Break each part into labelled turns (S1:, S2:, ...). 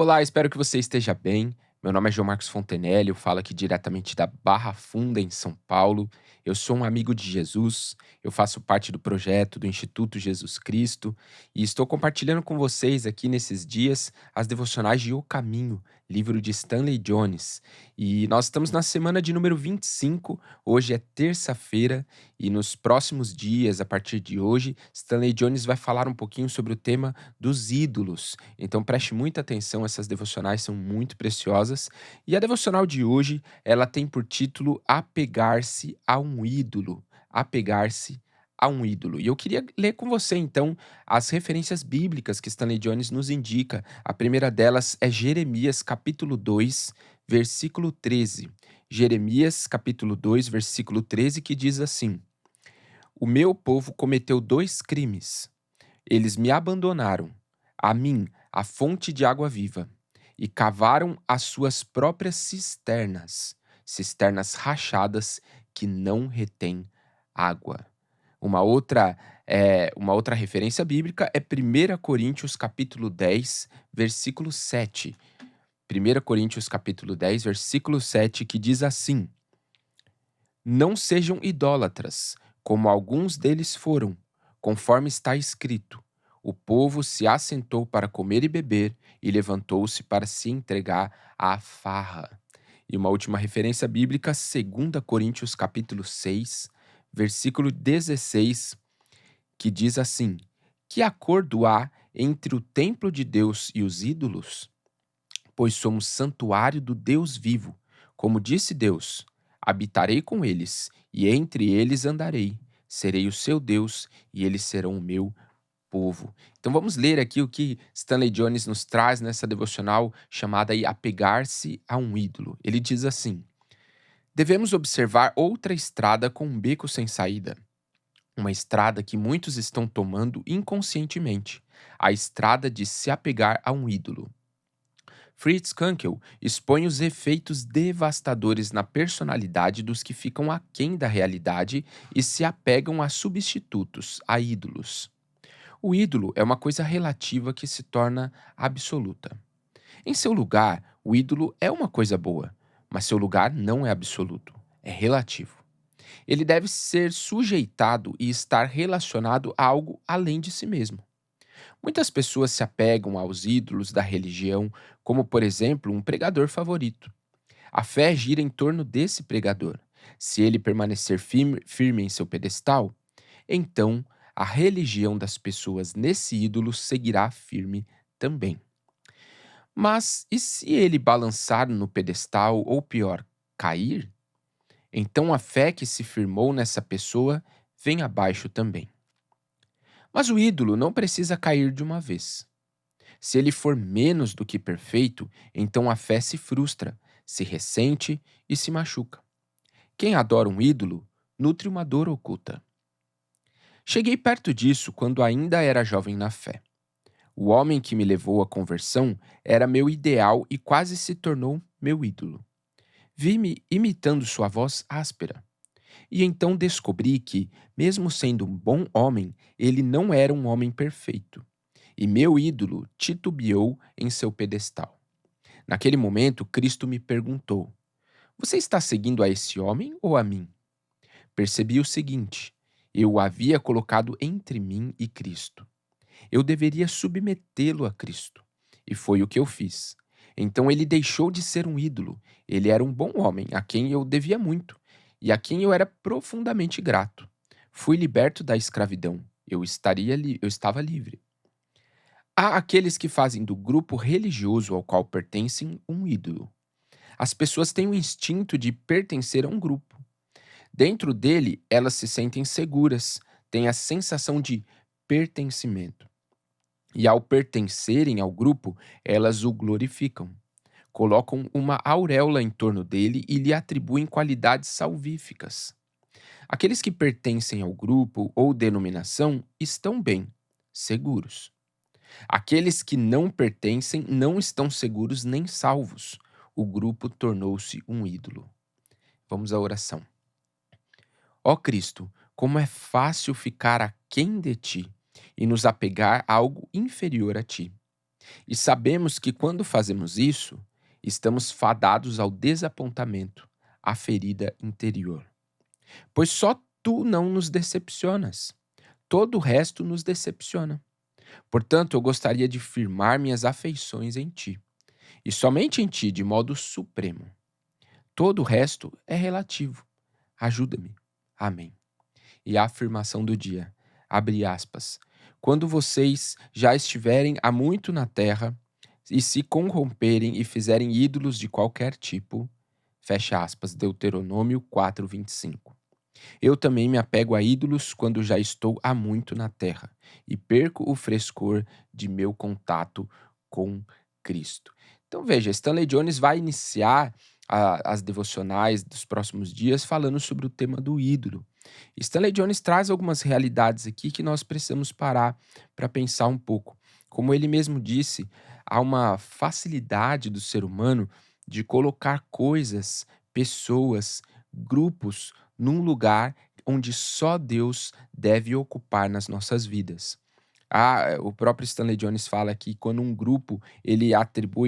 S1: Olá, espero que você esteja bem. Meu nome é João Marcos Fontenelle, eu falo aqui diretamente da Barra Funda, em São Paulo. Eu sou um amigo de Jesus, eu faço parte do projeto do Instituto Jesus Cristo e estou compartilhando com vocês aqui nesses dias as devocionais de O Caminho, livro de Stanley Jones. E nós estamos na semana de número 25, hoje é terça-feira e nos próximos dias, a partir de hoje, Stanley Jones vai falar um pouquinho sobre o tema dos ídolos. Então preste muita atenção, essas devocionais são muito preciosas. E a devocional de hoje, ela tem por título Apegar-se a um ídolo. Apegar-se a um ídolo. E eu queria ler com você então as referências bíblicas que Stanley Jones nos indica. A primeira delas é Jeremias capítulo 2, versículo 13. Jeremias capítulo 2, versículo 13, que diz assim: O meu povo cometeu dois crimes. Eles me abandonaram, a mim, a fonte de água viva, e cavaram as suas próprias cisternas, cisternas rachadas que não retêm água. Uma outra, uma outra referência bíblica é 1 Coríntios capítulo 10, versículo 7. 1 Coríntios capítulo 10, versículo 7, que diz assim: Não sejam idólatras, como alguns deles foram, conforme está escrito. O povo se assentou para comer e beber e levantou-se para se entregar à farra. E uma última referência bíblica, 2 Coríntios capítulo 6, versículo 16, que diz assim: Que acordo há entre o templo de Deus e os ídolos? Pois somos santuário do Deus vivo. Como disse Deus: habitarei com eles, e entre eles andarei. Serei o seu Deus, e eles serão o meu povo. Então vamos ler aqui o que Stanley Jones nos traz nessa devocional chamada aí Apegar-se a um ídolo. Ele diz assim: devemos observar outra estrada com um beco sem saída. Uma estrada que muitos estão tomando inconscientemente. A estrada de se apegar a um ídolo. Fritz Kunkel expõe os efeitos devastadores na personalidade dos que ficam aquém da realidade e se apegam a substitutos, a ídolos. O ídolo é uma coisa relativa que se torna absoluta. Em seu lugar, o ídolo é uma coisa boa, mas seu lugar não é absoluto, é relativo. Ele deve ser sujeitado e estar relacionado a algo além de si mesmo. Muitas pessoas se apegam aos ídolos da religião, como por exemplo um pregador favorito. A fé gira em torno desse pregador. Se ele permanecer firme em seu pedestal, então a religião das pessoas nesse ídolo seguirá firme também. Mas e se ele balançar no pedestal ou pior, cair? Então a fé que se firmou nessa pessoa vem abaixo também. Mas o ídolo não precisa cair de uma vez. Se ele for menos do que perfeito, então a fé se frustra, se ressente e se machuca. Quem adora um ídolo nutre uma dor oculta. Cheguei perto disso quando ainda era jovem na fé. O homem que me levou à conversão era meu ideal e quase se tornou meu ídolo. Vi-me imitando sua voz áspera. E então descobri que, mesmo sendo um bom homem, ele não era um homem perfeito. E meu ídolo titubeou em seu pedestal. Naquele momento, Cristo me perguntou: Você está seguindo a esse homem ou a mim? Percebi o seguinte: eu o havia colocado entre mim e Cristo. Eu deveria submetê-lo a Cristo. E foi o que eu fiz. Então ele deixou de ser um ídolo. Ele era um bom homem, a quem eu devia muito, e a quem eu era profundamente grato. Fui liberto da escravidão. Eu estava livre. Há aqueles que fazem do grupo religioso ao qual pertencem um ídolo. As pessoas têm o instinto de pertencer a um grupo. Dentro dele, elas se sentem seguras, têm a sensação de pertencimento. E ao pertencerem ao grupo, elas o glorificam. Colocam uma auréola em torno dele e lhe atribuem qualidades salvíficas. Aqueles que pertencem ao grupo ou denominação estão bem, seguros. Aqueles que não pertencem não estão seguros nem salvos. O grupo tornou-se um ídolo. Vamos à oração. Ó Cristo, como é fácil ficar aquém de ti e nos apegar a algo inferior a ti. E sabemos que quando fazemos isso, estamos fadados ao desapontamento, à ferida interior. Pois só tu não nos decepcionas, todo o resto nos decepciona. Portanto, eu gostaria de firmar minhas afeições em ti, e somente em ti, de modo supremo. Todo o resto é relativo. Ajuda-me. Amém. E a afirmação do dia, abre aspas. Quando vocês já estiverem há muito na terra e se corromperem e fizerem ídolos de qualquer tipo, fecha aspas, Deuteronômio 4:25. Eu também me apego a ídolos quando já estou há muito na terra e perco o frescor de meu contato com Cristo. Então veja, Stanley Jones vai iniciar as devocionais dos próximos dias falando sobre o tema do ídolo. Stanley Jones traz algumas realidades aqui que nós precisamos parar para pensar um pouco. Como ele mesmo disse, há uma facilidade do ser humano de colocar coisas, pessoas, grupos num lugar onde só Deus deve ocupar nas nossas vidas. O próprio Stanley Jones fala que quando um grupo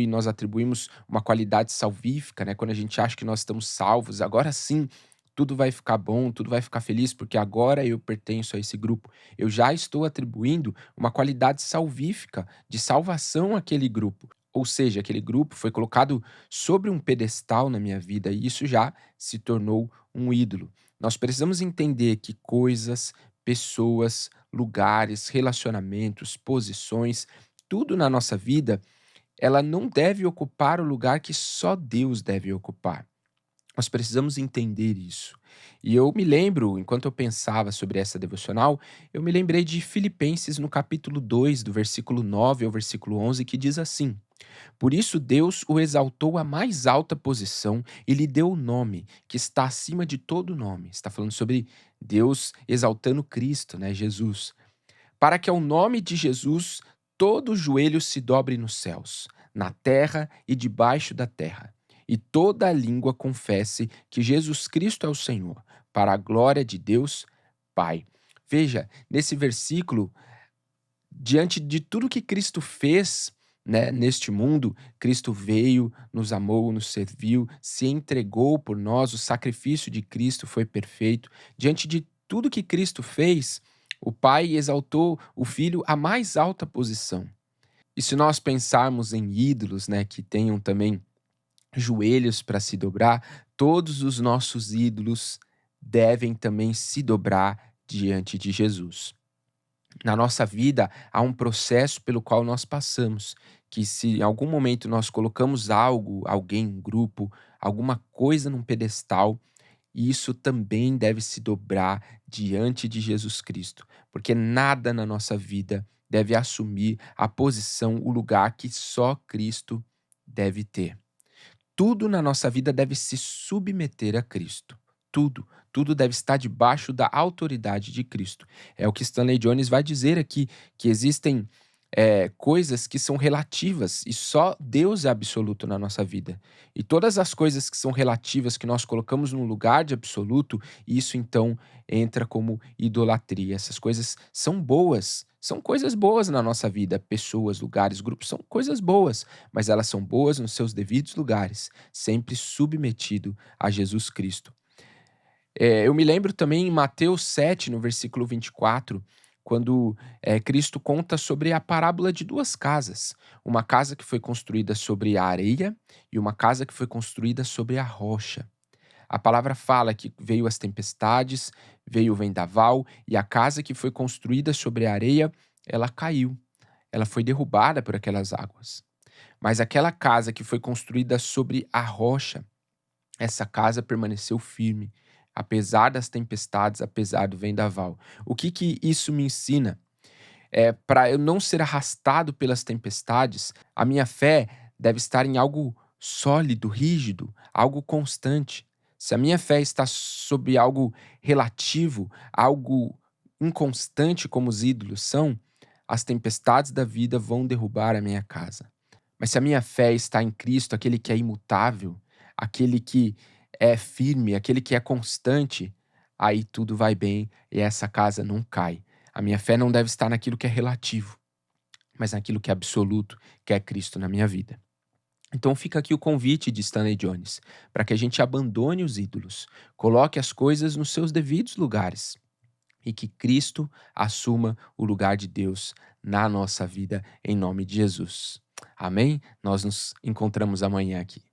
S1: nós atribuímos uma qualidade salvífica, né? Quando a gente acha que nós estamos salvos, agora sim tudo vai ficar bom, tudo vai ficar feliz, porque agora eu pertenço a esse grupo. Eu já estou atribuindo uma qualidade salvífica, de salvação àquele grupo. Ou seja, aquele grupo foi colocado sobre um pedestal na minha vida e isso já se tornou um ídolo. Nós precisamos entender que coisas, pessoas, lugares, relacionamentos, posições, tudo na nossa vida, ela não deve ocupar o lugar que só Deus deve ocupar. Nós precisamos entender isso. E eu me lembro, enquanto eu pensava sobre essa devocional, eu me lembrei de Filipenses no capítulo 2, do versículo 9 ao versículo 11, que diz assim: Por isso Deus o exaltou à mais alta posição e lhe deu o nome que está acima de todo nome. Está falando sobre Deus exaltando Cristo, né, Jesus. Para que ao nome de Jesus todo joelho se dobre nos céus, na terra e debaixo da terra, e toda língua confesse que Jesus Cristo é o Senhor, para a glória de Deus Pai. Veja, nesse versículo, diante de tudo que Cristo fez, né, neste mundo, Cristo veio, nos amou, nos serviu, se entregou por nós, o sacrifício de Cristo foi perfeito. Diante de tudo que Cristo fez, o Pai exaltou o Filho à mais alta posição. E se nós pensarmos em ídolos, né, que tenham também joelhos para se dobrar, todos os nossos ídolos devem também se dobrar diante de Jesus. Na nossa vida, há um processo pelo qual nós passamos, que se em algum momento nós colocamos algo, alguém, um grupo, alguma coisa num pedestal, isso também deve se dobrar diante de Jesus Cristo, porque nada na nossa vida deve assumir a posição, o lugar que só Cristo deve ter. Tudo na nossa vida deve se submeter a Cristo. Tudo, tudo deve estar debaixo da autoridade de Cristo. É o que Stanley Jones vai dizer aqui, que existem coisas que são relativas e só Deus é absoluto na nossa vida. E todas as coisas que são relativas, que nós colocamos num lugar de absoluto, isso então entra como idolatria. Essas coisas são boas, são coisas boas na nossa vida. Pessoas, lugares, grupos, são coisas boas, mas elas são boas nos seus devidos lugares, sempre submetido a Jesus Cristo. Eu me lembro também em Mateus 7, no versículo 24, quando Cristo conta sobre a parábola de duas casas. Uma casa que foi construída sobre a areia e uma casa que foi construída sobre a rocha. A palavra fala que veio as tempestades, veio o vendaval e a casa que foi construída sobre a areia, ela caiu. Ela foi derrubada por aquelas águas. Mas aquela casa que foi construída sobre a rocha, essa casa permaneceu firme, apesar das tempestades, apesar do vendaval. O que que isso me ensina? Para eu não ser arrastado pelas tempestades, a minha fé deve estar em algo sólido, rígido, algo constante. Se a minha fé está sobre algo relativo, algo inconstante como os ídolos são, as tempestades da vida vão derrubar a minha casa. Mas se a minha fé está em Cristo, aquele que é imutável, aquele que é firme, aquele que é constante, aí tudo vai bem e essa casa não cai. A minha fé não deve estar naquilo que é relativo, mas naquilo que é absoluto, que é Cristo na minha vida. Então fica aqui o convite de Stanley Jones, para que a gente abandone os ídolos, coloque as coisas nos seus devidos lugares e que Cristo assuma o lugar de Deus na nossa vida, em nome de Jesus. Amém? Nós nos encontramos amanhã aqui.